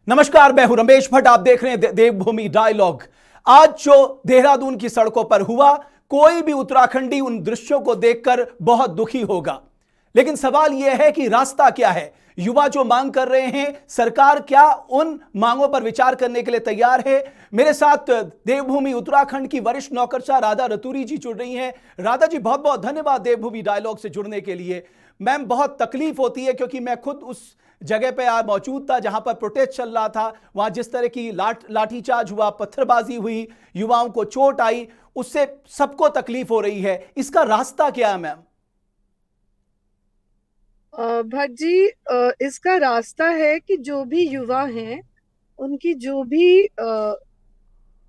नमस्कार, मैं हूं रमेश भट्ट। आप देख रहे हैं देवभूमि डायलॉग। आज जो देहरादून की सड़कों पर हुआ, कोई भी उत्तराखंडी उन दृश्यों को देखकर बहुत दुखी होगा। लेकिन सवाल यह है कि रास्ता क्या है। युवा जो मांग कर रहे हैं, सरकार क्या उन मांगों पर विचार करने के लिए तैयार है? मेरे साथ देवभूमि उत्तराखंड की वरिष्ठ नौकरशाह राधा रतूरी जी जुड़ रही हैं। राधा जी, बहुत बहुत धन्यवाद देवभूमि डायलॉग से जुड़ने के लिए। मैम, बहुत तकलीफ होती है क्योंकि मैं खुद उस जगह पे आज मौजूद था जहां पर प्रोटेस्ट चल रहा था। वहां जिस तरह की लाठीचार्ज हुआ, पत्थरबाजी हुई, युवाओं को चोट आई, उससे सबको तकलीफ हो रही है। इसका रास्ता क्या है मैम? भट्ट जी, इसका रास्ता है कि जो भी युवा हैं उनकी जो भी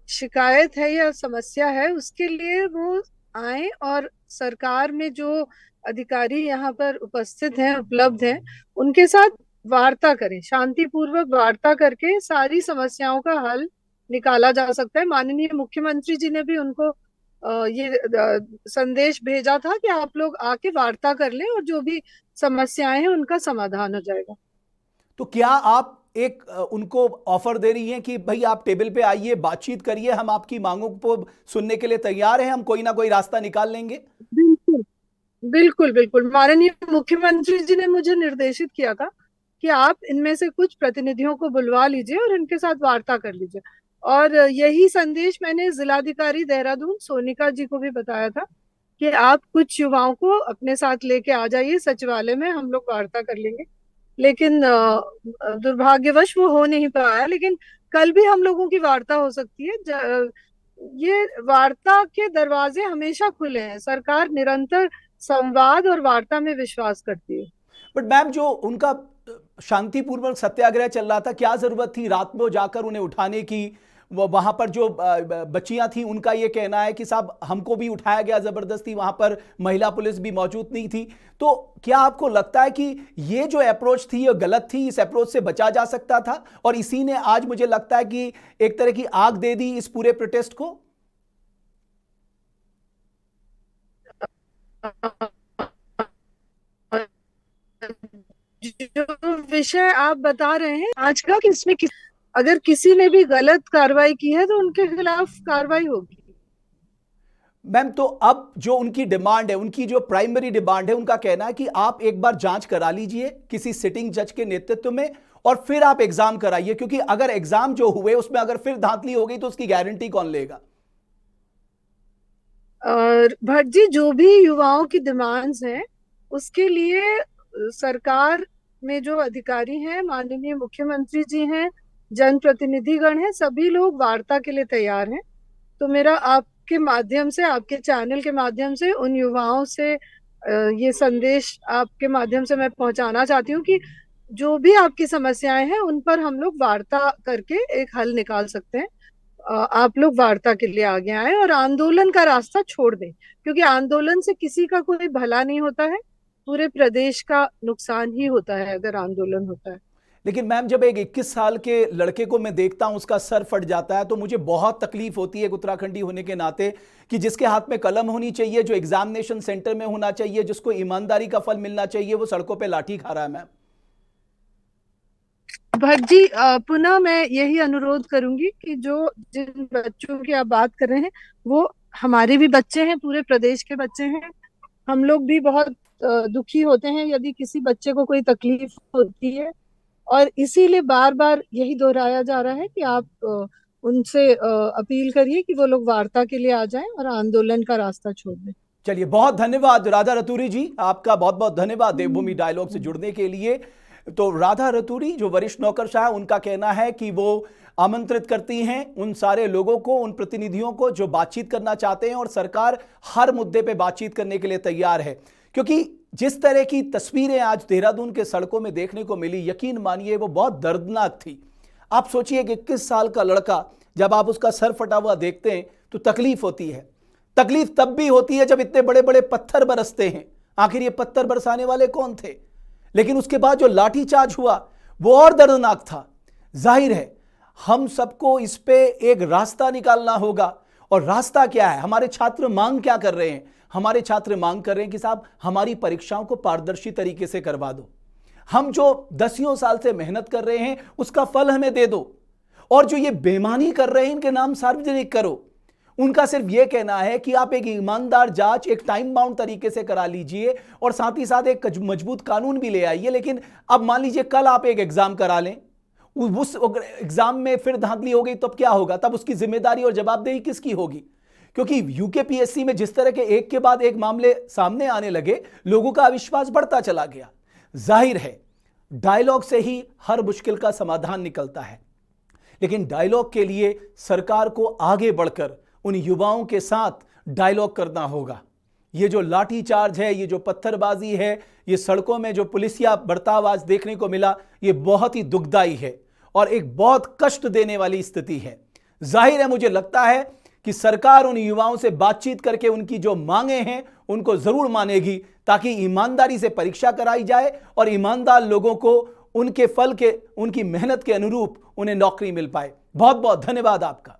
शिकायत है या समस्या है उसके लिए वो आए और सरकार में जो अधिकारी यहाँ पर उपस्थित हैं, उपलब्ध हैं, उनके साथ वार्ता करें। शांतिपूर्वक वार्ता करके सारी समस्याओं का हल निकाला जा सकता है। माननीय मुख्यमंत्री जी ने भी उनको ये संदेश भेजा था कि आप लोग आके वार्ता कर लें और जो भी समस्याएं हैं उनका समाधान हो जाएगा। तो क्या आप एक उनको ऑफर दे रही हैं कि भाई आप टेबल पे आइए, बातचीत करिए, हम आपकी मांगों को सुनने के लिए तैयार हैं, हम कोई ना कोई रास्ता निकाल लेंगे? बिल्कुल, बिल्कुल, बिल्कुल। माननीय मुख्यमंत्री जी ने मुझे निर्देशित किया था कि आप इनमें से कुछ प्रतिनिधियों को बुलवा लीजिए और इनके साथ वार्ता कर लीजिए। और यही संदेश मैंने जिलाधिकारी देहरादून सोनिका जी को भी बताया था कि आप कुछ युवाओं को अपने साथ लेके आ जाइए सचिवालय में, हम लोग वार्ता कर लेंगे। लेकिन दुर्भाग्यवश वो हो नहीं पाया। लेकिन कल भी हम लोगों की वार्ता हो सकती है। ये वार्ता के दरवाजे हमेशा खुले हैं। सरकार निरंतर संवाद और वार्ता में विश्वास करती है। बट मैम, जो उनका शांतिपूर्वक सत्याग्रह चल रहा था, क्या जरूरत थी रात में जाकर उन्हें उठाने की? वो वहां पर जो बच्चियां थी, उनका ये कहना है कि साहब हमको भी उठाया गया जबरदस्ती, वहां पर महिला पुलिस भी मौजूद नहीं थी। तो क्या आपको लगता है कि ये जो अप्रोच थी ये गलत थी? इस अप्रोच से बचा जा सकता था और इसी ने आज मुझे लगता है कि एक तरह की आग दे दी इस पूरे प्रोटेस्ट को। जो विषय आप बता रहे हैं आज का, कि इसमें अगर किसी ने भी गलत कार्रवाई की है तो उनके खिलाफ कार्रवाई होगी। मैम, तो अब जो उनकी डिमांड है, उनकी जो प्राइमरी डिमांड है, उनका कहना है कि आप एक बार जांच करा लीजिए किसी सिटिंग जज के नेतृत्व में और फिर आप एग्जाम कराइए, क्योंकि अगर एग्जाम जो हुए उसमें अगर फिर धांधली हो गई तो उसकी गारंटी कौन लेगा? और भट्ट जी, जो भी युवाओं की डिमांड्स हैं उसके लिए सरकार में जो अधिकारी हैं, माननीय मुख्यमंत्री जी हैं, जनप्रतिनिधिगण हैं, सभी लोग वार्ता के लिए तैयार हैं। तो मेरा आपके माध्यम से, आपके चैनल के माध्यम से उन युवाओं से ये संदेश आपके माध्यम से मैं पहुंचाना चाहती हूँ कि जो भी आपकी समस्याएं हैं उन पर हम लोग वार्ता करके एक हल निकाल सकते हैं। आप लोग वार्ता के लिए आगे आए और आंदोलन का रास्ता छोड़ दें, क्योंकि आंदोलन से किसी का कोई भला नहीं होता है, पूरे प्रदेश का नुकसान ही होता है अगर आंदोलन होता है। लेकिन मैम, जब एक 21 साल के लड़के को मैं देखता हूं, उसका सर फट जाता है, तो मुझे बहुत तकलीफ होती है एक उत्तराखंडी होने के नाते कि जिसके हाथ में कलम होनी चाहिए, जो एग्जामिनेशन सेंटर में होना चाहिए, जिसको ईमानदारी का फल मिलना चाहिए, वो सड़कों पे लाठी खा रहा है मैम। भट्ट जी, पुनः मैं यही अनुरोध करूंगी कि जो जिन बच्चों की आप बात कर रहे हैं वो हमारे भी बच्चे हैं, पूरे प्रदेश के बच्चे हैं। हम लोग भी बहुत दुखी होते हैं यदि किसी बच्चे को कोई तकलीफ होती है। और इसीलिए बार बार यही दोहराया जा रहा है कि आप उनसे अपील करिए कि वो लोग वार्ता के लिए आ जाएं और आंदोलन का रास्ता छोड़ दें। चलिए, बहुत धन्यवाद राधा रतूरी जी, आपका बहुत बहुत धन्यवाद देवभूमि डायलॉग से हम्म। जुड़ने के लिए। तो राधा रतूरी जो वरिष्ठ नौकरशाह, उनका कहना है कि वो आमंत्रित करती हैं उन सारे लोगों को, उन प्रतिनिधियों को जो बातचीत करना चाहते हैं, और सरकार हर मुद्दे पे बातचीत करने के लिए तैयार है। क्योंकि जिस तरह की तस्वीरें आज देहरादून के सड़कों में देखने को मिली, यकीन मानिए वो बहुत दर्दनाक थी। आप सोचिए कि 21 साल का लड़का, जब आप उसका सर फटा हुआ देखते हैं तो तकलीफ होती है। तकलीफ तब भी होती है जब इतने बड़े बड़े पत्थर बरसते हैं। आखिर ये पत्थर बरसाने वाले कौन थे? लेकिन उसके बाद जो लाठीचार्ज हुआ वो और दर्दनाक था। जाहिर है हम सबको इस पे एक रास्ता निकालना होगा। और रास्ता क्या है? हमारे छात्र मांग क्या कर रहे हैं? हमारे छात्र मांग कर रहे हैं कि साहब हमारी परीक्षाओं को पारदर्शी तरीके से करवा दो, हम जो दसियों साल से मेहनत कर रहे हैं उसका फल हमें दे दो, और जो ये बेईमानी कर रहे हैं इनके नाम सार्वजनिक करो। उनका सिर्फ यह कहना है कि आप एक ईमानदार जांच एक टाइम बाउंड तरीके से करा लीजिए और साथ ही साथ एक मजबूत कानून भी ले आइए। लेकिन अब मान लीजिए कल आप एक एग्जाम करा लें, उस एग्जाम में फिर धांधली हो गई, तब क्या होगा? तब उसकी जिम्मेदारी और जवाबदेही किसकी होगी? क्योंकि यूकेपीएससी में जिस तरह के एक के बाद एक मामले सामने आने लगे, लोगों का अविश्वास बढ़ता चला गया। जाहिर है डायलॉग से ही हर मुश्किल का समाधान निकलता है, लेकिन डायलॉग के लिए सरकार को आगे बढ़कर उन युवाओं के साथ डायलॉग करना होगा। ये जो लाठीचार्ज है, ये जो पत्थरबाजी है, ये सड़कों में जो पुलिसिया बर्ताव आज देखने को मिला, ये बहुत ही दुखदाई है और एक बहुत कष्ट देने वाली स्थिति है। जाहिर है मुझे लगता है कि सरकार उन युवाओं से बातचीत करके उनकी जो मांगे हैं उनको जरूर मानेगी, ताकि ईमानदारी से परीक्षा कराई जाए और ईमानदार लोगों को उनके फल के, उनकी मेहनत के अनुरूप उन्हें नौकरी मिल पाए। बहुत बहुत धन्यवाद आपका।